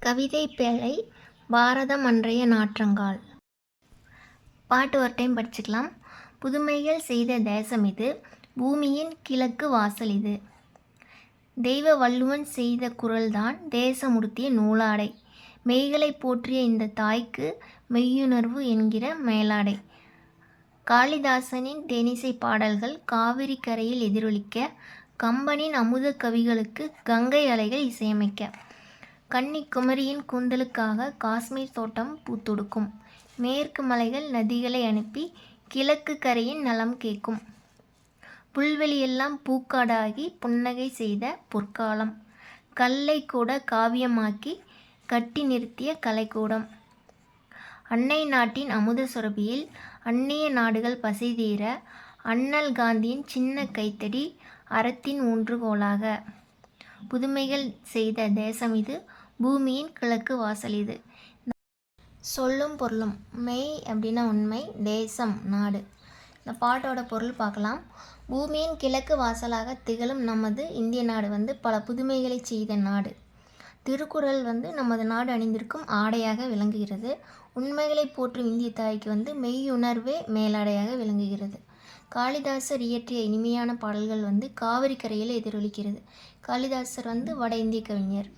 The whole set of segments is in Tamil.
கவிதை பேழை பாரதம் அன்றைய நாற்றங்கால். பாட்டு ஒரு டைம் படிச்சுக்கலாம். புதுமைகள் செய்த தேசம் இது, பூமியின் கிழக்கு வாசல் இது. தெய்வ வள்ளுவன் செய்த குரல்தான் தேசமுடுத்திய நூலாடை. மெய்களை போற்றிய இந்த தாய்க்கு மெய்யுணர்வு என்கிற மேலாடை. காளிதாசனின் தேனிசை பாடல்கள் காவிரி கரையில் எதிரொலிக்க, கம்பனின் அமுத கவிகளுக்கு கங்கை அலைகள் இசையமைக்க, கன்னிக்குமரியின் கூந்தலுக்காக காஷ்மீர் தோட்டம் பூத்தொடுக்கும், மேற்கு மலைகள் நதிகளை அனுப்பி கிழக்கு கரையின் நலம் கேட்கும், புல்வெளியெல்லாம் பூக்காடாகி புன்னகை செய்த பொற்காலம், கல்லை கூட காவியமாக்கி கட்டி நிறுத்திய கலைக்கூடம், அன்னை நாட்டின் அமுத சுரபியில் அந்நிய நாடுகள் பசிதீர, அண்ணல் காந்தியின் சின்ன கைத்தடி அறத்தின் ஊன்றுகோலாக. புதுமைகள் செய்த தேசம் இது, பூமியின் கிழக்கு வாசல் இது. சொல்லும் பொருளும். மெய் அப்படின்னா உண்மை, தேசம் நாடு. இந்த பாட்டோட பொருள் பார்க்கலாம். பூமியின் கிழக்கு வாசலாக திகழும் நமது இந்திய நாடு பல புதுமைகளை செய்த நாடு. திருக்குறள் நமது நாடு அணிந்திருக்கும் ஆடையாக விளங்குகிறது. உண்மைகளை போற்றும் இந்திய தாய்க்கு மெய்யுணர்வே மேலாடையாக விளங்குகிறது. காளிதாசர் இயற்றிய இனிமையான பாடல்கள் காவிரி கரையில் எதிரொலிக்கிறது. காளிதாசர் வட இந்திய கவிஞர்.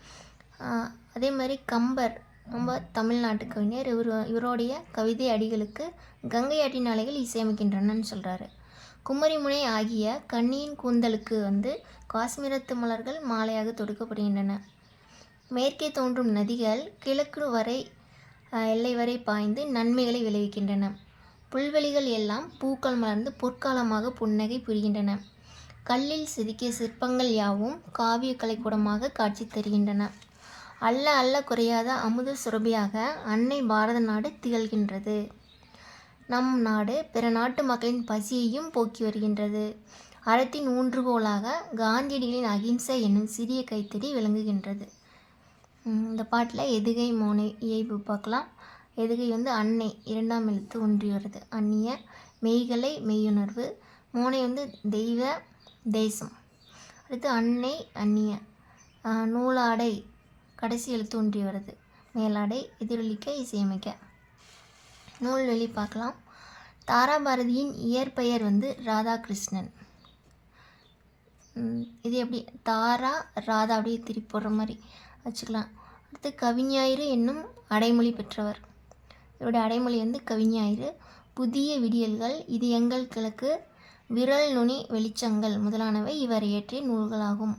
அதே மாதிரி கம்பர் நம்ம தமிழ்நாட்டு கவிஞர். இவருடைய கவிதை அடிகளுக்கு கங்கை ஆற்றின் அலைகள் இசையமைக்கின்றனன்னு சொல்கிறாரு. குமரிமுனை ஆகிய கன்னியின் கூந்தலுக்கு காஷ்மீரத்து மலர்கள் மாலையாக தொடுக்கப்படுகின்றன. மேற்கே தோன்றும் நதிகள் கிழக்கு வரை எல்லை வரை பாய்ந்து நன்மைகளை விளைவிக்கின்றன. புல்வெளிகள் எல்லாம் பூக்கள் மலர்ந்து பொற்காலமாக புன்னகை புரிகின்றன. கல்லில் செதுக்கிய சிற்பங்கள் யாவும் காவிய கலைக்கூடமாக காட்சி தருகின்றன. அல்ல அல்ல குறையாத அமுத சுரபியாக அன்னை பாரத நாடு திகழ்கின்றது. நம் நாடு பிற நாட்டு மக்களின் பசியையும் போக்கி வருகின்றது. அறத்தின் ஊன்றுகோலாக காந்தியடிகளின் அகிம்சை என்னும் சிறிய கைத்தடி விளங்குகின்றது. இந்த பாட்டில் எதுகை மோனை இயைபு பார்க்கலாம். எதுகை அன்னை இரண்டாம் எழுத்து ஒன்றி வருது. அந்நிய, மெய்களை மெய்யுணர்வு. மோனை தெய்வ தேசம். அடுத்து அன்னை அந்நிய, நூலாடை கடைசி எழுத்து ஒன்றி வருது. மேலாடை எதிரொலிக்க இசையமைக்க. நூல்வெளி பார்க்கலாம். தாராபாரதியின் இயற்பெயர் ராதாகிருஷ்ணன். இது எப்படி தாரா ராதா அப்படியே திருப்பி போடுற மாதிரி வச்சுக்கலாம். அடுத்து கவிஞாயிறு என்னும் அடைமொழி பெற்றவர். இவருடைய அடைமொழி கவிஞாயிறு. புதிய விடியல்கள், இது எங்கள் கிழக்கு, விரல் நுனி வெளிச்சங்கள் முதலானவை இவர் இயற்றிய நூல்களாகும்.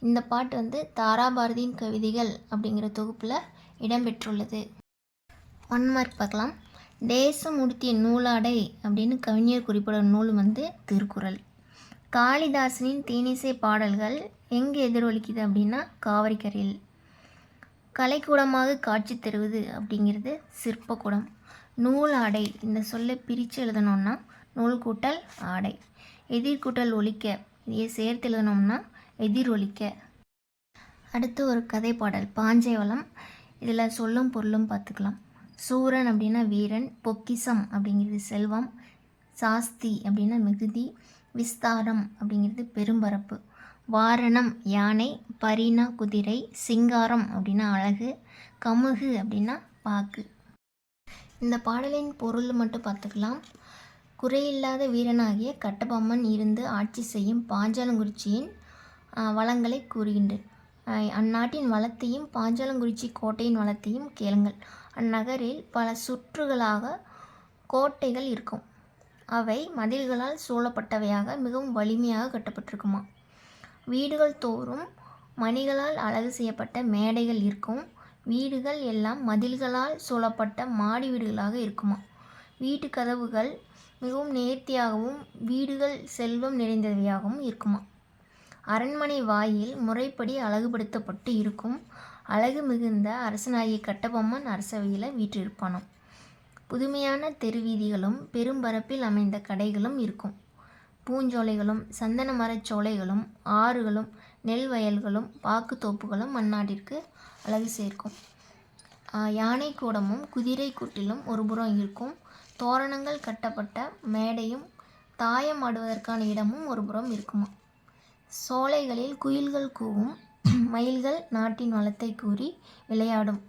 இந்த பாட்டு தாராபாரதியின் கவிதைகள் அப்படிங்கிற தொகுப்பில் இடம்பெற்றுள்ளது. 1 மார்க் பார்க்கலாம். தேசம் உடுத்திய நூலாடை அப்படின்னு கவிஞர் குறிப்பிடும் நூல் திருக்குறள். காளிதாசனின் தேனிசை பாடல்கள் எங்கே எதிரொலிக்குது அப்படின்னா காவிரிக்கரையில். கலைக்கூடமாக காட்சி தருவது அப்படிங்கிறது சிற்பக்கூடம். நூலாடை இந்த சொல்லை பிரித்து எழுதணும்னா நூல் கூட்டல் ஆடை. எதிர்கூட்டல் ஒலிக்க, இதையே சேர்த்து எழுதணும்னா எதிரொலிக்க. அடுத்து ஒரு கதை பாடல் பாஞ்சைவளம். இதில் சொல்லும் பொருளும் பார்த்துக்கலாம். சூரன் அப்படின்னா வீரன், பொக்கிசம் அப்படிங்கிறது செல்வம், சாஸ்தி அப்படின்னா மிகுதி, விஸ்தாரம் அப்படிங்கிறது பெரும்பரப்பு, வாரணம் யானை, பரினா குதிரை, சிங்காரம் அப்படின்னா அழகு, கமுகு அப்படின்னா பாக்கு. இந்த பாடலின் பொருள் மட்டும் பார்த்துக்கலாம். குறையில்லாத வீரனாகிய கட்டபொம்மன் இருந்து ஆட்சி செய்யும் பாஞ்சாலங்குறிச்சியின் வளங்களை கூறுகின்றேன். அந்நாட்டின் வளத்தையும் பாஞ்சாலங்குறிச்சி கோட்டையின் வளத்தையும் கேளுங்கள். அந்நகரில் பல சுற்றுகளாக கோட்டைகள் இருக்கும். அவை மதில்களால் சூழப்பட்டவையாக மிகவும் வலிமையாக கட்டப்பட்டிருக்குமா. வீடுகள் தோறும் மணிகளால் அழகு செய்யப்பட்ட மேடைகள் இருக்கும். வீடுகள் எல்லாம் மதில்களால் சூழப்பட்ட மாடி வீடுகளாக இருக்குமா. வீட்டு கதவுகள் மிகவும் நேர்த்தியாகவும் வீடுகள் செல்வம் நிறைந்தவையாகவும் இருக்குமா. அரண்மனை வாயில் முறைப்படி அழகுபடுத்தப்பட்டு இருக்கும். அழகு மிகுந்த அரசனாகிய கட்டபொம்மன் அரசவையில் வீற்றிருப்பானாம். புதுமையான தெருவீதிகளும் பெரும்பரப்பில் அமைந்த கடைகளும் இருக்கும். பூஞ்சோலைகளும் சந்தன மரச்சோலைகளும் ஆறுகளும் நெல் வயல்களும் பாக்கு தோப்புகளும் அந்நாட்டிற்கு அழகு சேர்க்கும். யானை கூடமும் குதிரை கூட்டிலும் ஒரு புறம் இருக்கும். தோரணங்கள் கட்டப்பட்ட மேடையும் தாயம் ஆடுவதற்கான இடமும் ஒரு புறம் இருக்குமா. சோலைகளில் குயில்கள் கூவும். மயில்கள் நாட்டின் வளத்தை கூறி விளையாடும்.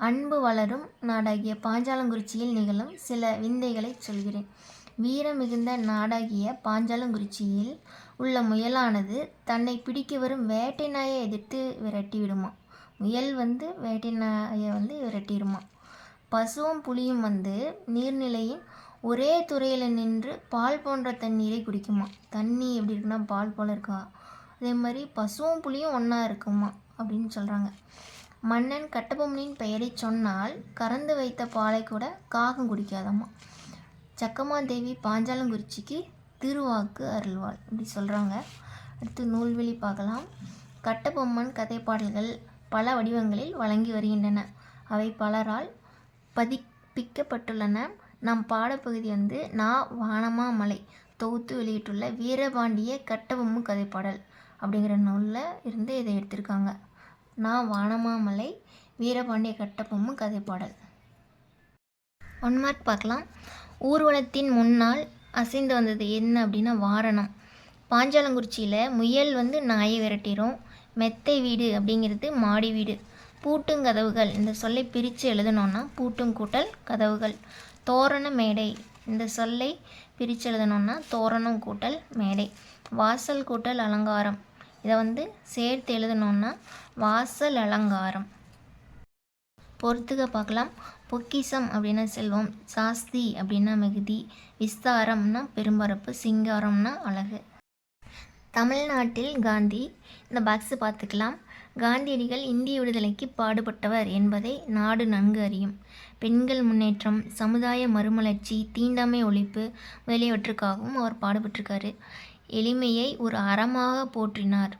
அன்பு வளரும் நாடாகிய பாஞ்சாலங்குறிச்சியில் நிகழும் சில விந்தைகளை சொல்கிறேன். வீரம் மிகுந்த நாடாகிய பாஞ்சாலங்குறிச்சியில் உள்ள முயலானது தன்னை பிடிக்க வரும் வேட்டை நாயை எதிர்த்து விரட்டிவிடுமா. முயல் வேட்டை நாயை விரட்டிடுமா. பசுவும் புலியும் நீர்நிலையின் ஒரே துறையில் நின்று பால் போன்ற தண்ணீரை குடிக்குமா. தண்ணி எப்படி இருக்குன்னா பால் போல் இருக்கா. அதே மாதிரி பசுவும் புலியும் ஒன்றா இருக்குமா அப்படின்னு சொல்கிறாங்க. மன்னன் கட்டபொம்மனின் பெயரை சொன்னால் கறந்து வைத்த பாலை கூட காகம் குடிக்காதம்மா. சக்கமாதேவி பாஞ்சாலங்குறிச்சிக்கு திருவாக்கு அருள்வாள் இப்படி சொல்கிறாங்க. அடுத்து நூல்வெளி பார்க்கலாம். கட்டபொம்மன் கதைப்பாடல்கள் பல வடிவங்களில் வழங்கி வருகின்றன. அவை பலரால் பதிப்பிக்கப்பட்டுள்ளன. நம் பாடப்பகுதி வானமாமலை தொகுத்து வெளியிட்டுள்ள வீரபாண்டிய கட்டபொம்மன் கதைப்பாடல் அப்படிங்கிற நூலில் இருந்து இதை எடுத்திருக்காங்க. வானமாமலை வீரபாண்டிய கட்டபொம்மன் கதைப்பாடல். 1 மார்க் பார்க்கலாம். ஊர்வலத்தின் முன்னால் அசைந்து வந்தது என்ன அப்படின்னா வாரணம். பாஞ்சாலங்குறிச்சியில் முயல் நாயை விரட்டிடும். மெத்தை வீடு அப்படிங்கிறது மாடி வீடு. பூட்டுங்கதவுகள் இந்த சொல்லை பிரித்து எழுதணுன்னா பூட்டும் கூட்டல் கதவுகள். தோரண மேடை இந்த சொல்லை பிரித்து எழுதணுன்னா தோரணம் கூட்டல் மேடை. வாசல் கூட்டல் அலங்காரம் இதை சேர்த்து எழுதணுன்னா வாசல் அலங்காரம். பொறுத்துக்க பார்க்கலாம். பொக்கிசம் அப்படின்னா செல்வம், சாஸ்தி அப்படின்னா மிகுதி, விஸ்தாரம்னா பெரும்பரப்பு, சிங்காரம்னா அழகு. தமிழ்நாட்டில் காந்தி இந்த பாக்ஸை பார்த்துக்கலாம். காந்தியடிகள் இந்திய விடுதலைக்கு பாடுபட்டவர் என்பதை நாடு நன்கு அறியும். பெண்கள் முன்னேற்றம், சமுதாய மறுமலர்ச்சி, தீண்டாமை ஒழிப்பு முதலியவற்றுக்காகவும் அவர் பாடுபட்டிருக்காரு. எளிமையை ஒரு அறமாக போற்றினார்.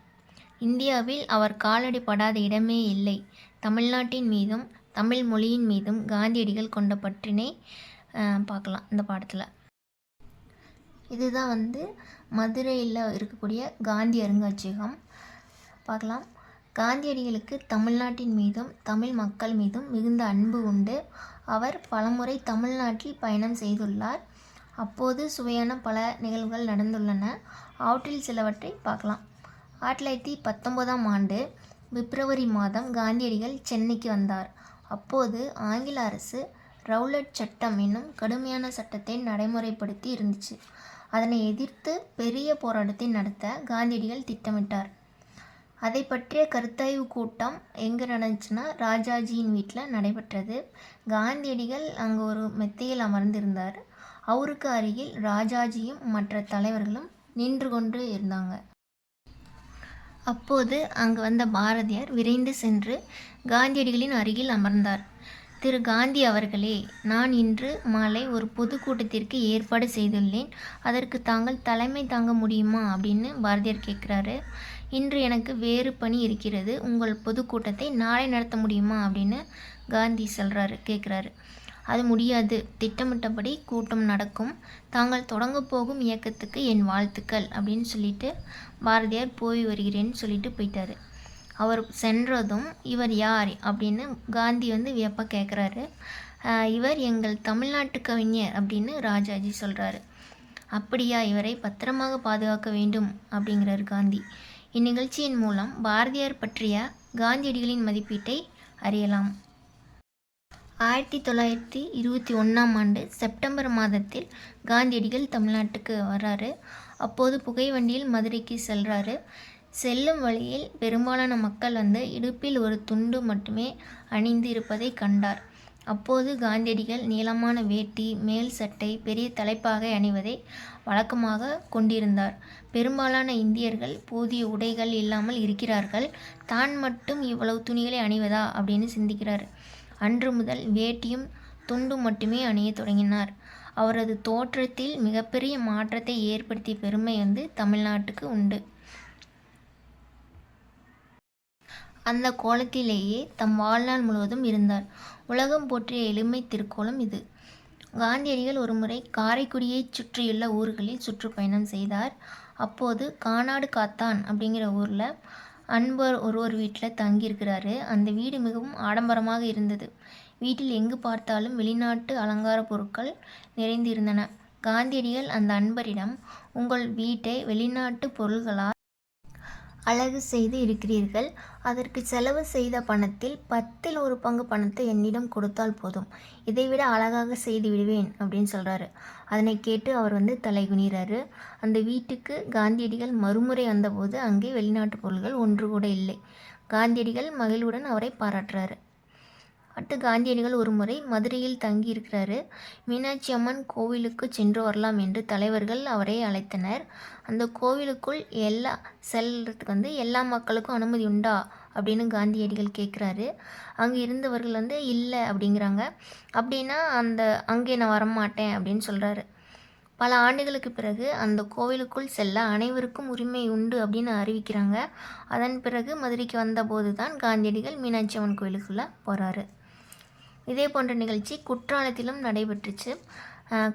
இந்தியாவில் அவர் காலடி படாத இடமே இல்லை. தமிழ்நாட்டின் மீதும் தமிழ் மொழியின் மீதும் காந்தியடிகள் கொண்ட பற்றினை பார்க்கலாம் இந்த பாடத்தில். இதுதான் மதுரையில் இருக்கக்கூடிய காந்தி அருங்காட்சியகம் பார்க்கலாம். காந்தியடிகளுக்கு தமிழ்நாட்டின் மீதும் தமிழ் மக்கள் மீதும் மிகுந்த அன்பு உண்டு. அவர் பலமுறை தமிழ்நாட்டில் பயணம் செய்துள்ளார். அப்போது சுவையான பல நிகழ்வுகள் நடந்துள்ளன. அவற்றில் சிலவற்றை பார்க்கலாம். 1919ஆம் ஆண்டு பிப்ரவரி மாதம் காந்தியடிகள் சென்னைக்கு வந்தார். அப்போது ஆங்கில அரசு ரவுலட் சட்டம் என்னும் கடுமையான சட்டத்தை நடைமுறைப்படுத்தி இருந்துச்சு. அதனை எதிர்த்து பெரிய போராட்டத்தை நடத்த காந்தியடிகள் திட்டமிட்டார். அதை பற்றிய கருத்தாய்வு கூட்டம் எங்கே நடந்துச்சுன்னா ராஜாஜியின் வீட்டில் நடைபெற்றது. காந்தியடிகள் அங்கே ஒரு மெத்தையில் அமர்ந்திருந்தார். அவருக்கு அருகில் ராஜாஜியும் மற்ற தலைவர்களும் நின்று கொண்டு இருந்தாங்க. அப்போது அங்கு வந்த பாரதியார் விரைந்து சென்று காந்தியடிகளின் அருகில் அமர்ந்தார். திரு காந்தி அவர்களே, நான் இன்று மாலை ஒரு பொதுக்கூட்டத்திற்கு ஏற்பாடு செய்துள்ளேன். அதற்கு தாங்கள் தலைமை தாங்க முடியுமா அப்படின்னு பாரதியார் கேட்குறாரு. இன்று எனக்கு வேறு பணி இருக்கிறது. உங்கள் பொதுக்கூட்டத்தை நாளை நடத்த முடியுமா அப்படின்னு காந்தி கேட்குறாரு. அது முடியாது. திட்டமிட்டபடி கூட்டம் நடக்கும். தாங்கள் தொடங்க போகும் இயக்கத்துக்கு என் வாழ்த்துக்கள் அப்படின்னு சொல்லிட்டு பாரதியார் போய் வருகிறேன்னு சொல்லிட்டு போயிட்டாரு. அவர் சென்றதும் இவர் யார் அப்படின்னு காந்தி வியப்பாக கேட்குறாரு. இவர் எங்கள் தமிழ்நாட்டு கவிஞர் அப்படின்னு ராஜாஜி சொல்கிறாரு. அப்படியா, இவரை பத்திரமாக பாதுகாக்க வேண்டும் அப்படிங்கிறார் காந்தி. இந்நிகழ்ச்சியின் மூலம் பாரதியார் பற்றிய காந்தியடிகளின் மதிப்பீட்டை அறியலாம். 1921ஆம் ஆண்டு செப்டம்பர் மாதத்தில் காந்தியடிகள் தமிழ்நாட்டுக்கு வர்றாரு. அப்போது புகை வண்டியில் மதுரைக்கு செல்கிறாரு. செல்லும் வழியில் பெரும்பாலான மக்கள் இடுப்பில் ஒரு துண்டு மட்டுமே அணிந்து இருப்பதை கண்டார். அப்போது காந்தியடிகள் நீளமான வேட்டி, மேல் சட்டை, பெரிய தலைப்பாகை அணிவதை வழக்கமாக கொண்டிருந்தார். பெரும்பாலான இந்தியர்கள் போதிய உடைகள் இல்லாமல் இருக்கிறார்கள். தான் மட்டும் இவ்வளவு துணிகளை அணிவதா அப்படின்னு சிந்திக்கிறார். அன்று முதல் வேட்டியும் துண்டும் மட்டுமே அணிய தொடங்கினார். அவரது தோற்றத்தில் மிகப்பெரிய மாற்றத்தை ஏற்படுத்திய பெருமை தமிழ்நாட்டுக்கு உண்டு. அந்த கோலத்திலேயே தம் வாழ்நாள் முழுவதும் இருந்தார். உலகம் போற்றிய எளிமை திருக்கோலம் இது. காந்தியடிகள் ஒருமுறை காரைக்குடியைச் சுற்றியுள்ள ஊர்களில் சுற்றுப்பயணம் செய்தார். அப்போது கானாடு காத்தான் அப்படிங்கிற ஊரில் அன்பர் ஒருவர் வீட்டில் தங்கியிருக்கிறாரு. அந்த வீடு மிகவும் ஆடம்பரமாக இருந்தது. வீட்டில் எங்கு பார்த்தாலும் வெளிநாட்டு அலங்கார பொருட்கள் நிறைந்து இருந்தன. காந்தியடிகள் அந்த அன்பரிடம், உங்கள் வீட்டை வெளிநாட்டு பொருள்களால் அழகு செய்து இருக்கிறீர்கள். அதற்கு செலவு செய்த பணத்தில் 10ல் 1 பங்கு பணத்தை என்னிடம் கொடுத்தால் போதும். இதைவிட அழகாக செய்து விடுவேன் அப்படின்னு சொல்கிறாரு. அதனை கேட்டு அவர் தலைகுனிறாரு. அந்த வீட்டுக்கு காந்தியடிகள் மறுமுறை வந்தபோது அங்கே வெளிநாட்டு பொருள்கள் ஒன்று கூட இல்லை. காந்தியடிகள் மகிழ்வுடன் அவரை பாராட்டுறாரு. அடுத்து காந்தியடிகள் ஒரு முறை மதுரையில் தங்கி இருக்கிறாரு. மீனாட்சி அம்மன் கோவிலுக்கு சென்று வரலாம் என்று தலைவர்கள் அவரை அழைத்தனர். அந்த கோவிலுக்குள் செல்றதுக்கு எல்லா மக்களுக்கும் அனுமதி உண்டா அப்படின்னு காந்தியடிகள் கேட்குறாரு. அங்கே இருந்தவர்கள் இல்லை அப்படிங்கிறாங்க. அப்படின்னா அங்கே நான் வரமாட்டேன் அப்படின்னு சொல்கிறாரு. பல ஆண்டுகளுக்கு பிறகு அந்த கோவிலுக்குள் செல்ல அனைவருக்கும் உரிமை உண்டு அப்படின்னு அறிவிக்கிறாங்க. அதன் பிறகு மதுரைக்கு வந்தபோது தான் காந்தியடிகள் மீனாட்சி அம்மன் கோவிலுக்குள்ளே போகிறாரு. இதே போன்ற நிகழ்ச்சி குற்றாலத்திலும் நடைபெற்றுச்சு.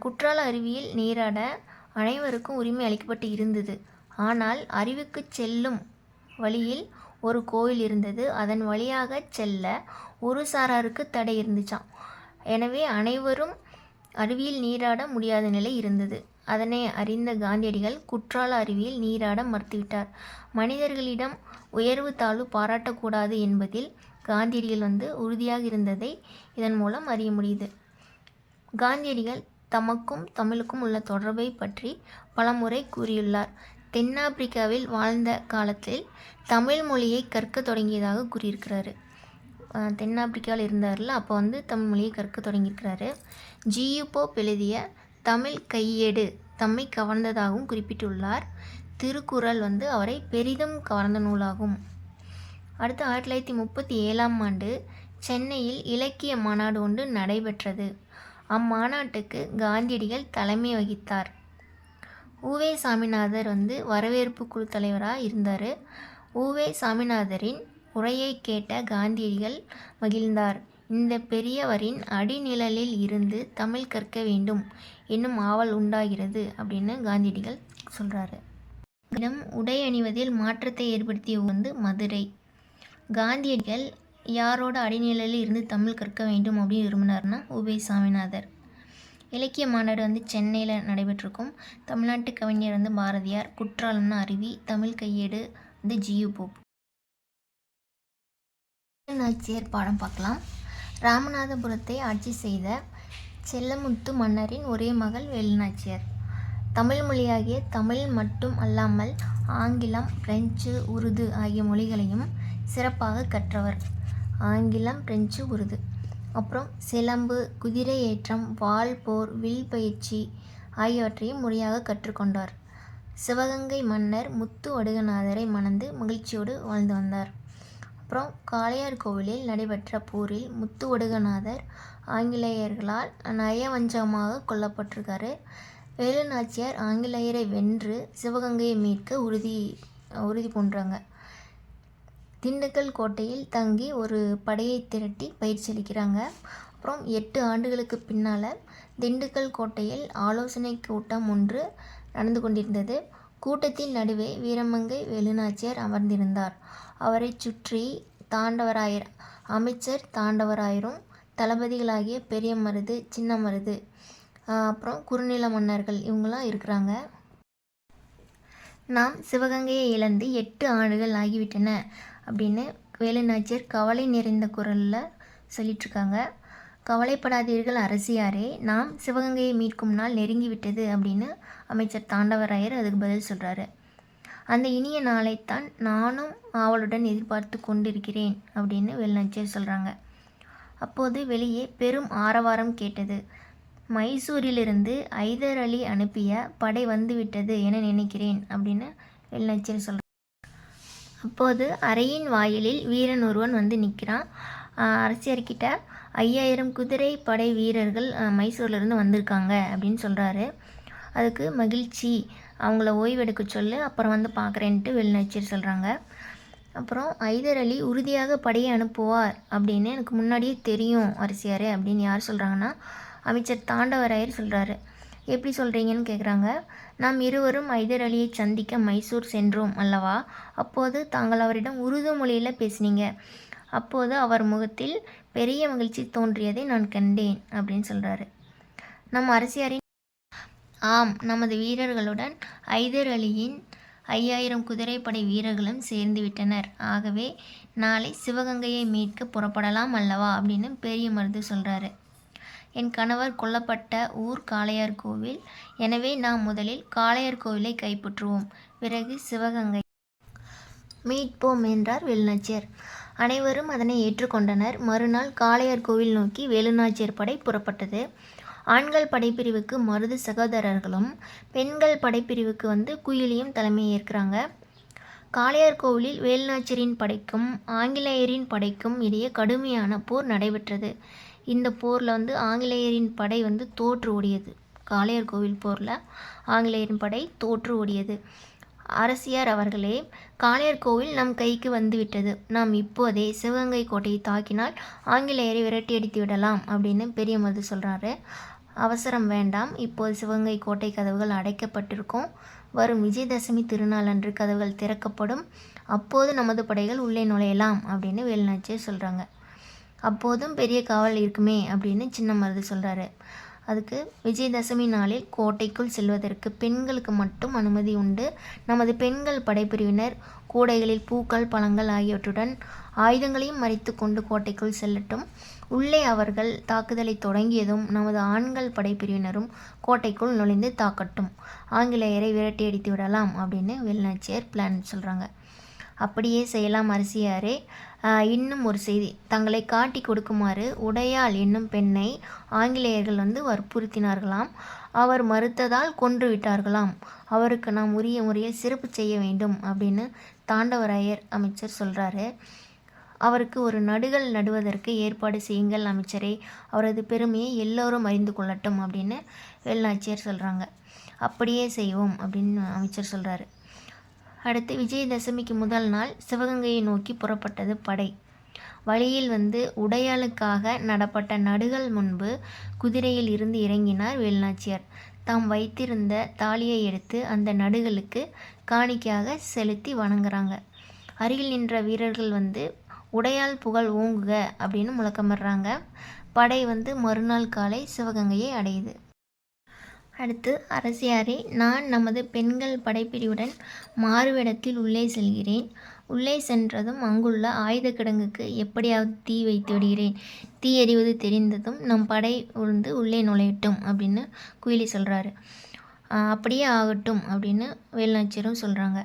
குற்றால அருவியில் நீராட அனைவருக்கும் உரிமை அளிக்கப்பட்டு இருந்தது. ஆனால் அருவிக்கு செல்லும் வழியில் ஒரு கோயில் இருந்தது. அதன் வழியாக செல்ல ஒரு சாராருக்கு தடை இருந்துச்சாம். எனவே அனைவரும் அருவியில் நீராட முடியாத நிலை இருந்தது. அதனை அறிந்த காந்தியடிகள் குற்றால அருவியில் நீராட மறுத்துவிட்டார். மனிதர்களிடம் உயர்வு தாழ்வு பாராட்டக்கூடாது என்பதில் காந்தியடிகள் உறுதியாக இருந்ததை இதன் மூலம் அறிய முடியுது. காந்தியடிகள் தமக்கும் தமிழுக்கும் உள்ள தொடர்பை பற்றி பலமுறை கூறியுள்ளார். தென்னாப்பிரிக்காவில் வாழ்ந்த காலத்தில் தமிழ் மொழியை கற்க தொடங்கியதாக கூறியிருக்கிறாரு. தென்னாப்பிரிக்காவில் இருந்தார்ல, அப்போ தமிழ் மொழியை கற்க தொடங்கியிருக்கிறாரு. ஜியு போப் எழுதிய தமிழ் கையேடு தம்மை கவர்ந்ததாகவும் குறிப்பிட்டுள்ளார். திருக்குறள் அவரை பெரிதும் கவர்ந்த நூலாகும். அடுத்து 1937ஆம் ஆண்டு சென்னையில் இலக்கிய மாநாடு ஒன்று நடைபெற்றது. அம்மாநாட்டுக்கு காந்தியடிகள் தலைமை வகித்தார். உவே சாமிநாதர் வரவேற்பு குழு தலைவராக இருந்தார். உவே சாமிநாதரின் உரையை கேட்ட காந்தியடிகள் மகிழ்ந்தார். இந்த பெரியவரின் அடிநிழலில் இருந்து தமிழ் கற்க வேண்டும் என்னும் ஆவல் உண்டாகிறது அப்படின்னு காந்தியடிகள் சொல்கிறாரு. உடை அணிவதில் மாற்றத்தை ஏற்படுத்திய மதுரை. காந்தியடிகள் யாரோட அடிநிலையில் இருந்து தமிழ் கற்க வேண்டும் அப்படின்னு விரும்பினார்னா உவே சாமிநாதர். இலக்கிய மாநாடு சென்னையில் நடைபெற்றிருக்கும். தமிழ்நாட்டு கவிஞர் பாரதியார், குற்றாலம்னா அருவி, தமிழ் கையேடு ஜியு போப். நாச்சியார் பாடம் பார்க்கலாம். ராமநாதபுரத்தை ஆட்சி செய்த செல்லமுத்து மன்னரின் ஒரே மகள் வேலுநாச்சியார். தமிழ் மொழியாகிய தமிழ் மட்டும் அல்லாமல் ஆங்கிலம், பிரெஞ்சு, உருது ஆகிய மொழிகளையும் சிறப்பாக கற்றவர். ஆங்கிலம், பிரெஞ்சு, உருது. அப்புறம் சிலம்பு, குதிரை ஏற்றம், வாள் போர், வில் பயிற்சி ஆகியவற்றையும் முறையாக கற்றுக்கொண்டார். சிவகங்கை மன்னர் முத்து வடுகநாதரை மணந்து மகிழ்ச்சியோடு வாழ்ந்து வந்தார். அப்புறம் காளையார் கோவிலில் நடைபெற்ற போரில் முத்து வடுகநாதர் ஆங்கிலேயர்களால் நயவஞ்சகமாக கொல்லப்பட்டிருக்காரு. வேலுநாச்சியார் ஆங்கிலேயரை வென்று சிவகங்கையை மீட்க உறுதி பூண்டாங்க. திண்டுக்கல் கோட்டையில் தங்கி ஒரு படையை திரட்டி பயிற்சி அளிக்கிறாங்க. அப்புறம் 8 ஆண்டுகளுக்கு பின்னால் திண்டுக்கல் கோட்டையில் ஆலோசனை கூட்டம் ஒன்று நடந்து கொண்டிருந்தது. கூட்டத்தின் நடுவே வீரமங்கை வேலுநாச்சியார் அமர்ந்திருந்தார். அவரை சுற்றி தாண்டவராயர், அமைச்சர் தாண்டவராயரும், தளபதிகளாகிய பெரிய மருது, சின்ன மருது, அப்புறம் குறுநில மன்னர்கள் இவங்களாம் இருக்கிறாங்க. நாம் சிவகங்கையை இழந்து 8 ஆண்டுகள் ஆகிவிட்டன அப்படின்னு வேலுநாச்சியார் கவலை நிறைந்த குரலில் சொல்லிகிட்ருக்காங்க. கவலைப்படாதீர்கள் அரசியாரே, நாம் சிவகங்கையை மீட்கும் நாள் நெருங்கிவிட்டது அப்படின்னு அமைச்சர் தாண்டவராயர் அதுக்கு பதில் சொல்கிறாரு. அந்த இனிய நாளைத்தான் நானும் ஆவலுடன் எதிர்பார்த்து கொண்டிருக்கிறேன் அப்படின்னு வேலுநாச்சியார் சொல்கிறாங்க. அப்போது வெளியே பெரும் ஆரவாரம் கேட்டது. மைசூரிலிருந்து ஐதர் அலி அனுப்பிய படை வந்துவிட்டது என நினைக்கிறேன் அப்படின்னு வேலுநாச்சியார் சொல்கிறார். அப்போது அறையின் வாயிலில் வீரன் ஒருவன் நிற்கிறான். அரசியார்கிட்ட 5000 குதிரை படை வீரர்கள் மைசூர்லேருந்து வந்திருக்காங்க அப்படின்னு சொல்கிறாரு. அதுக்கு மகிழ்ச்சி, அவங்கள ஓய்வெடுக்க சொல்லு, அப்புறம் பார்க்குறேன்ட்டு வேலுநாச்சியார் சொல்கிறாங்க. அப்புறம் ஐதர் அலி உறுதியாக படையை அனுப்புவார் அப்படின்னு எனக்கு முன்னாடியே தெரியும் அரசியார் அப்படின்னு யார் சொல்கிறாங்கன்னா அமைச்சர் தாண்டவராயர் சொல்கிறாரு. எப்படி சொல்கிறீங்கன்னு கேட்குறாங்க. நாம் இருவரும் ஐதர் அலியை சந்திக்க மைசூர் சென்றோம் அல்லவா? அப்போது தாங்கள் அவரிடம் உருது மொழியில் பேசினீங்க. அப்போது அவர் முகத்தில் பெரிய மகிழ்ச்சி தோன்றியதை நான் கண்டேன் அப்படின்னு சொல்கிறாரு. நம் அரசியாரின் ஆம், நமது வீரர்களுடன் ஐதர் அலியின் 5000 குதிரைப்படை வீரர்களும் சேர்ந்து விட்டனர். ஆகவே நாளை சிவகங்கையை மீட்க புறப்படலாம் அல்லவா அப்படின்னு பெரிய மருது சொல்கிறாரு. என் கணவர் கொல்லப்பட்ட ஊர் காளையார் கோவில். எனவே நாம் முதலில் காளையார் கோவிலை கைப்பற்றுவோம், பிறகு சிவகங்கை மீட்போம் என்றார் வேலுநாச்சியார். அனைவரும் அதனை ஏற்றுக்கொண்டனர். மறுநாள் காளையார் கோவில் நோக்கி வேலுநாச்சியார் படை புறப்பட்டது. ஆண்கள் படைப்பிரிவுக்கு மருது சகோதரர்களும் பெண்கள் படைப்பிரிவுக்கு குயிலியும் தலைமை ஏற்கிறாங்க. காளையார் கோவிலில் வேலுநாச்சியாரின் படைக்கும் ஆங்கிலேயரின் படைக்கும் இடையே கடுமையான போர் நடைபெற்றது. இந்த போரில் ஆங்கிலேயரின் படை தோற்று ஓடியது. காளையார் கோவில் போரில் ஆங்கிலேயரின் படை தோற்று ஓடியது. அரசியார் அவர்களே, காளையார் கோவில் நம் கைக்கு வந்துவிட்டது. நாம் இப்போதே சிவகங்கை கோட்டையை தாக்கினால் ஆங்கிலேயரை விரட்டி அடித்து விடலாம் அப்படின்னு பெரிய மருது சொல்கிறாரு. அவசரம் வேண்டாம், இப்போது சிவகங்கை கோட்டை கதவுகள் அடைக்கப்பட்டிருக்கும். வரும் விஜயதசமி திருநாள் அன்று கதவுகள் திறக்கப்படும். அப்போது நமது படைகள் உள்ளே நுழையலாம் அப்படின்னு வேலுநாச்சியார் சொல்கிறாங்க. அப்போதும் பெரிய காவல் இருக்குமே அப்படின்னு சின்ன மருது சொல்கிறாரு. அதுக்கு விஜயதசமி நாளில் கோட்டைக்குள் செல்வதற்கு பெண்களுக்கு மட்டும் அனுமதி உண்டு. நமது பெண்கள் படைப்பிரிவினர் கூடைகளில் பூக்கள் பழங்கள் ஆகியவற்றுடன் ஆயுதங்களையும் மறைத்து கொண்டு கோட்டைக்குள் செல்லட்டும். உள்ளே அவர்கள் தாக்குதலை தொடங்கியதும் நமது ஆண்கள் படைப்பிரிவினரும் கோட்டைக்குள் நுழைந்து தாக்கட்டும். ஆங்கிலேயரை விரட்டி அடித்து விடலாம் அப்படின்னு வேலுநாச்சியார் பிளான் சொல்கிறாங்க. அப்படியே செய்யலாம் அரசியாரே. இன்னும் ஒரு செய்தி, தங்களை காட்டி கொடுக்குமாறு உடையாள் என்னும் பெண்ணை ஆங்கிலேயர்கள் வற்புறுத்தினார்களாம். அவர் மறுத்ததால் கொன்று விட்டார்களாம். அவருக்கு நாம் உரிய முறையில் சிறப்பு செய்ய வேண்டும் அப்படின்னு தாண்டவராயர் அமைச்சர் சொல்கிறாரு. அவருக்கு ஒரு நடுகள் நடுவதற்கு ஏற்பாடு செய்யுங்கள் அமைச்சரே. அவரது பெருமையை எல்லோரும் அறிந்து கொள்ளட்டும் அப்படின்னு வேலுநாச்சியார் சொல்கிறாங்க. அப்படியே செய்வோம் அப்படின்னு அமைச்சர் சொல்கிறாரு. அடுத்து விஜயதசமிக்கு முதல் நாள் சிவகங்கையை நோக்கி புறப்பட்டது படை. வழியில் உடையாளுக்காக நடப்பட்ட நடுகள் முன்பு குதிரையில் இருந்து இறங்கினார் வேலுநாச்சியார். தாம் வைத்திருந்த தாலியை எடுத்து அந்த நடுகளுக்கு காணிக்கையாக செலுத்தி வணங்குறாங்க. அருகில் நின்ற வீரர்கள் உடையாள் புகழ் ஓங்குக அப்படின்னு முழக்கமிடுறாங்க. படை மறுநாள் காலை சிவகங்கையை அடையுது. அடுத்து, அரசியாரே, நான் நமது பெண்கள் படைப்பிரிவுடன் மாறுவேடத்தில் உள்ளே செல்கிறேன். உள்ளே சென்றதும் அங்குள்ள ஆயுத கிடங்குக்கு எப்படியாவது தீ வைத்து விடுகிறேன். தீ எறிவது தெரிந்ததும் நம் படை உள்ளே நுழையட்டும் அப்படின்னு குயிலி சொல்கிறாரு. அப்படியே ஆகட்டும் அப்படின்னு வேலுநாச்சியாரும் சொல்கிறாங்க.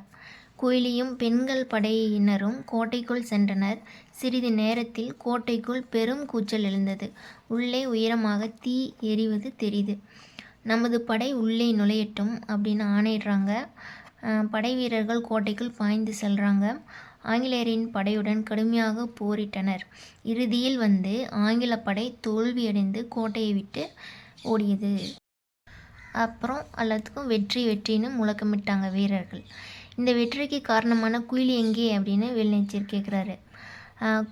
குயிலியும் பெண்கள் படையினரும் கோட்டைக்குள் சென்றனர். சிறிது நேரத்தில் கோட்டைக்குள் பெரும் கூச்சல் எழுந்தது. உள்ளே உயரமாக தீ எறிவது தெரியுது. நமது படை உள்ளே நுழையட்டும் அப்படின்னு ஆணையிடுறாங்க. படை வீரர்கள் கோட்டைக்குள் பாய்ந்து செல்கிறாங்க. ஆங்கிலேயரின் படையுடன் கடுமையாக போரிட்டனர். இறுதியில் ஆங்கில படை தோல்வியடைந்து கோட்டையை விட்டு ஓடியது. அப்புறம் எல்லாத்துக்கும் வெற்றி வெற்றின்னு முழக்கமிட்டாங்க வீரர்கள். இந்த வெற்றிக்கு காரணமான குயிலி எங்கே அப்படின்னு வேலுநாச்சியார் கேட்குறாரு.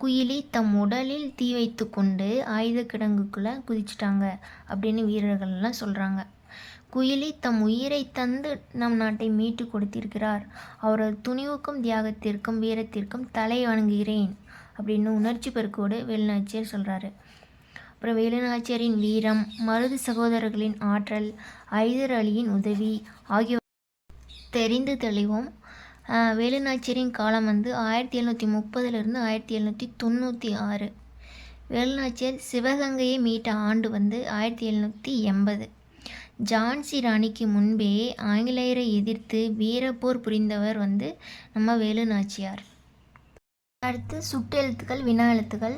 குயிலி தம் உடலில் தீ வைத்து கொண்டு ஆயுத கிடங்குக்குள்ளே குதிச்சிட்டாங்க அப்படின்னு வீரர்கள்லாம் சொல்கிறாங்க. குயிலி தம் உயிரை தந்து நம் நாட்டை மீட்டு கொடுத்திருக்கிறார். அவரது துணிவுக்கும் தியாகத்திற்கும் வீரத்திற்கும் தலை வணங்குகிறேன் அப்படின்னு உணர்ச்சி பெருக்கோடு வேலுநாச்சியார் சொல்கிறாரு. அப்புறம் வேலுநாச்சியாரின் வீரம், மருது சகோதரர்களின் ஆற்றல், ஐதர் அலியின் உதவி ஆகியோர் தெரிந்து தெளிவோம். வேலுநாச்சியாரின் காலம் 1730 1796. வேலுநாச்சியார் சிவகங்கையை மீட்ட ஆண்டு 1780. ஜான்சி ராணிக்கு முன்பே ஆங்கிலேயரை எதிர்த்து வீரப்போர் புரிந்தவர் நம்ம வேலுநாச்சியார். அடுத்து சுட்டெழுத்துக்கள், வினா எழுத்துக்கள்.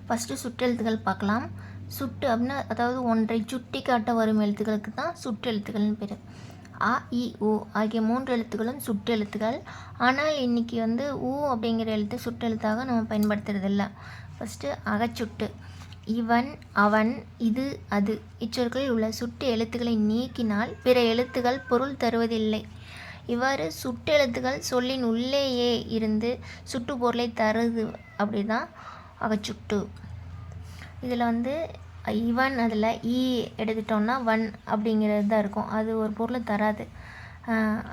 ஃபஸ்ட்டு சுட்டெழுத்துக்கள் பார்க்கலாம். சுட்டு அப்படின்னா அதாவது ஒன்றை சுட்டி காட்ட வரும் எழுத்துக்களுக்கு தான் சுட்டெழுத்துக்கள்னு பேர். அ, இ, உ ஆகிய 3 எழுத்துக்களும் சுட்டெழுத்துக்கள். ஆனால் இன்றைக்கி உ அப்படிங்கிற எழுத்து சுட்டெழுத்தாக நம்ம பயன்படுத்துறதில்ல. ஃபஸ்ட்டு அகச்சுட்டு. இவன், அவன், இது, அது இச்சொற்களில் உள்ள சுட்டு எழுத்துக்களை நீக்கினால் பிற எழுத்துக்கள் பொருள் தருவதில்லை. இவ்வாறு சுட்டெழுத்துக்கள் சொல்லின் உள்ளேயே இருந்து சுட்டு பொருளை தருது. அப்படி தான் அகச்சுட்டு. இதில் இவன் அதில் ஈ எடுத்துட்டோம்னா வன் அப்படிங்கிறது தான் இருக்கும். அது ஒரு பொருளை தராது.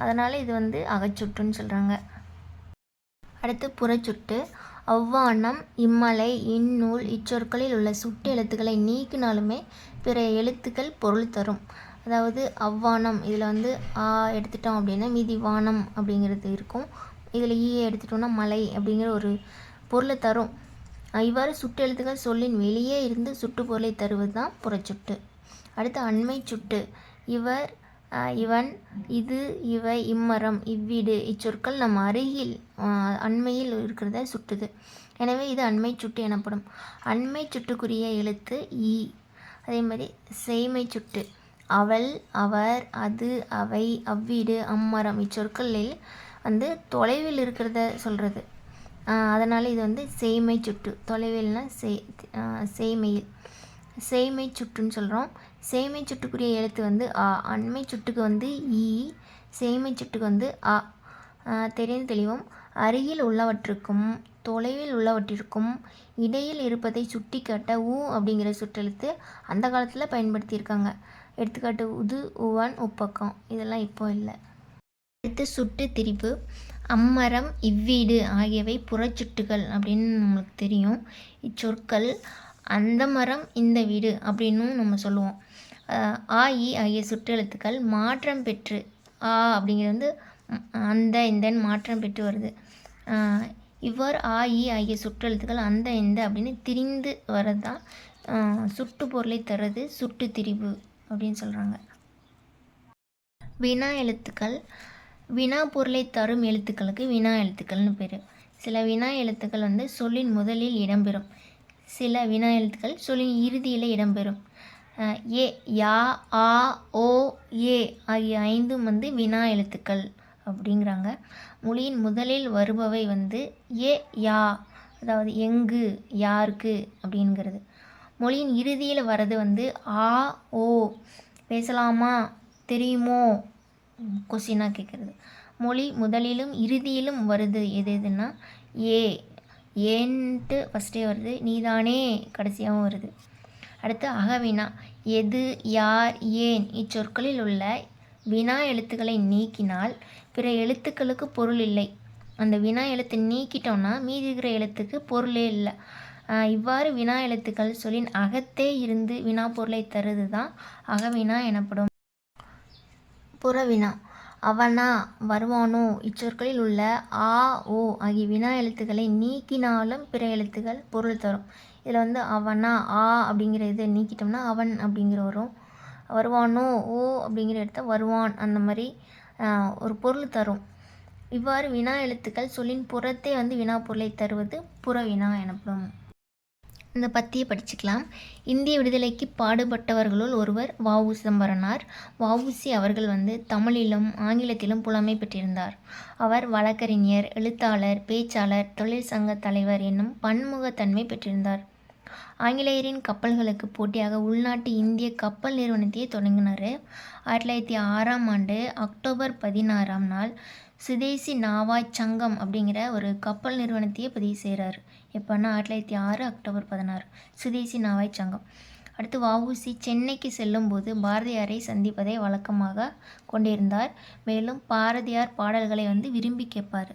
அதனால் இது அகச்சுட்டுன்னு சொல்கிறாங்க. அடுத்து புறச்சுட்டு. அவ்வானம், இம்மலை, இந்நூல் இச்சொற்களில் உள்ள சுட்டு எழுத்துக்களை நீக்கினாலுமே பிற எழுத்துக்கள் பொருள் தரும். அதாவது அவ்வானம், இதில் வந்து ஆ எடுத்துட்டோம் அப்படின்னா மீதி வானம் அப்படிங்கிறது இருக்கும். இதில் ஈ எடுத்துட்டோம்னா மலை அப்படிங்கிற ஒரு பொருளை தரும். இவ்வாறு சுட்டு எழுத்துக்கள் சொல்லின் வெளியே இருந்து சுட்டு பொருளை தருவது தான் புறச்சுட்டு. அடுத்து அண்மை சுட்டு. இவர், இவன், இது, இவை, இம்மரம், இவ்வீடு இச்சொற்கள் நம் அருகில் அண்மையில் இருக்கிறத சுட்டுது. எனவே இது அண்மை சுட்டு எனப்படும். அண்மை சுட்டுக்குரிய எழுத்து ஈ. அதே மாதிரி செய்மை சுட்டு. அவள், அவர், அது, அவை, அவ்வீடு, அம்மரம் இச்சொற்களில் வந்து தொலைவில் இருக்கிறத சொல்கிறது. அதனால் இது வந்து செய்மை சுட்டு. தொலைவில்னா செய்மையில் செய்மை சுட்டுன்னு சொல்கிறோம். செய்மை சுட்டுக்குரிய எழுத்து வந்து ஆ. அண்மை சுட்டுக்கு வந்து ஈ, செய்மை சுட்டுக்கு வந்து ஆ. தெரிந்து தெளிவோம். அருகில் உள்ளவற்றுக்கும் தொலைவில் உள்ளவற்றிற்கும் இடையில் இருப்பதை சுட்டி காட்ட ஊ அப்படிங்கிற சுற்றெழுத்து அந்த காலத்தில் பயன்படுத்தியிருக்காங்க. எடுத்துக்காட்டு உது, உவன், உப்பக்கம். இதெல்லாம் இப்போ இல்லை. அடுத்து சுட்டு திரிபு. அம்மரம், இவ்வீடு ஆகியவை புறச்சுட்டுகள் அப்படின்னு நம்மளுக்கு தெரியும். இச்சொற்கள் அந்த மரம், இந்த வீடு அப்படின்னும் நம்ம சொல்லுவோம். ஆ, இ ஆகிய சுற்றெழுத்துக்கள் மாற்றம் பெற்று ஆ அப்படிங்கிறது வந்து அந்த இந்தன்னு மாற்றம் பெற்று வருது. இவ்வாறு ஆ, இ ஆகிய சுற்றெழுத்துக்கள் அந்த இந்த அப்படின்னு திரிந்து வர்றது தான் சுட்டு பொருளை தர்றது சுட்டு திரிபு அப்படின்னு சொல்கிறாங்க. வினா எழுத்துக்கள். வினா பொருளை தரும் எழுத்துக்களுக்கு வினா எழுத்துக்கள்னு பேர். சில வினா எழுத்துக்கள் வந்து சொல்லின் முதலில் இடம்பெறும். சில வினா எழுத்துக்கள் சொல்லின் இறுதியில் இடம்பெறும். ஏ, யா, ஆ, ஓ, ஏ ஆகிய 5ம் வந்து வினா எழுத்துக்கள் அப்படிங்கிறாங்க. மொழியின் முதலில் வருபவை வந்து ஏ, யா, அதாவது எங்கு, யாருக்கு அப்படிங்கிறது. மொழியின் இறுதியில் வர்றது வந்து ஆ, ஓ, பேசலாமா, தெரியுமோ, கொஸ்டினாக கேட்குறது. மொழி முதலிலும் இறுதியிலும் வருது எதுன்னா ஏ. ஏன்ட்டு ஃபஸ்ட்டே வருது, நீதானே கடைசியாகவும் வருது. அடுத்து அகவினா. எது, யார், ஏன் இச்சொற்களில் உள்ள வினா எழுத்துக்களை நீக்கினால் பிற எழுத்துக்களுக்கு பொருள் இல்லை. அந்த வினா எழுத்தை நீக்கிட்டோம்னா மீதி இருக்கிற எழுத்துக்கு பொருளே இல்லை. இவ்வாறு வினா எழுத்துக்கள் சொல்லின் அகத்தே இருந்து வினா பொருளை தருது தான் அகவினா எனப்படும். புறவினா. அவனா, வருவானோ இச்சொற்களில் உள்ள ஆ, ஓ ஆகிய வினா எழுத்துக்களை நீக்கினாலும் பிற எழுத்துக்கள் பொருள் தரும். இதில் வந்து அவனா, ஆ அப்படிங்கிற இதை நீக்கிட்டோம்னா அவன் அப்படிங்கிற வரும். வருவானோ, ஓ அப்படிங்கிற இடத்த வருவான், அந்த மாதிரி ஒரு பொருள் தரும். இவ்வாறு வினா எழுத்துக்கள் சொல்லின் புறத்தே வந்து வினா பொருளை தருவது புறவினா எனப்படும். இந்த பத்தியை படிச்சுக்கலாம். இந்திய விடுதலைக்கு பாடுபட்டவர்களுள் ஒருவர் வ.உ. சிதம்பரனார். வ.உ.சி. அவர்கள் வந்து தமிழிலும் ஆங்கிலத்திலும் புலமை பெற்றிருந்தார். அவர் வழக்கறிஞர், எழுத்தாளர், பேச்சாளர், தொழில் சங்க தலைவர் என்னும் பன்முகத்தன்மை பெற்றிருந்தார். ஆங்கிலேயரின் கப்பல்களுக்கு போட்டியாக உள்நாட்டு இந்திய கப்பல் நிறுவனத்தையே தொடங்கினார். 1906ஆம் ஆண்டு அக்டோபர் 16ஆம் நாள் சுதேசி நாவாய் சங்கம் அப்படிங்கிற ஒரு கப்பல் நிறுவனத்தையே பதிவு செய்கிறார். எப்போன்னா 1906 அக்டோபர் 16 சுதேசி நாவாய் சங்கம். அடுத்து வ.உ.சி. சென்னைக்கு செல்லும்போது பாரதியாரை சந்திப்பதை வழக்கமாக கொண்டிருந்தார். மேலும் பாரதியார் பாடல்களை வந்து விரும்பி கேட்பார்.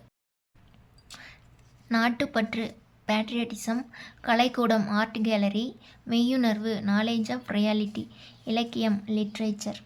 நாட்டுப்பற்று பேட்ரியட்டிசம், கலைக்கூடம் ஆர்ட் கேலரி, மெய்யுணர்வு நாலேஜ் ஆஃப் ரியாலிட்டி, இலக்கியம் லிட்ரேச்சர்.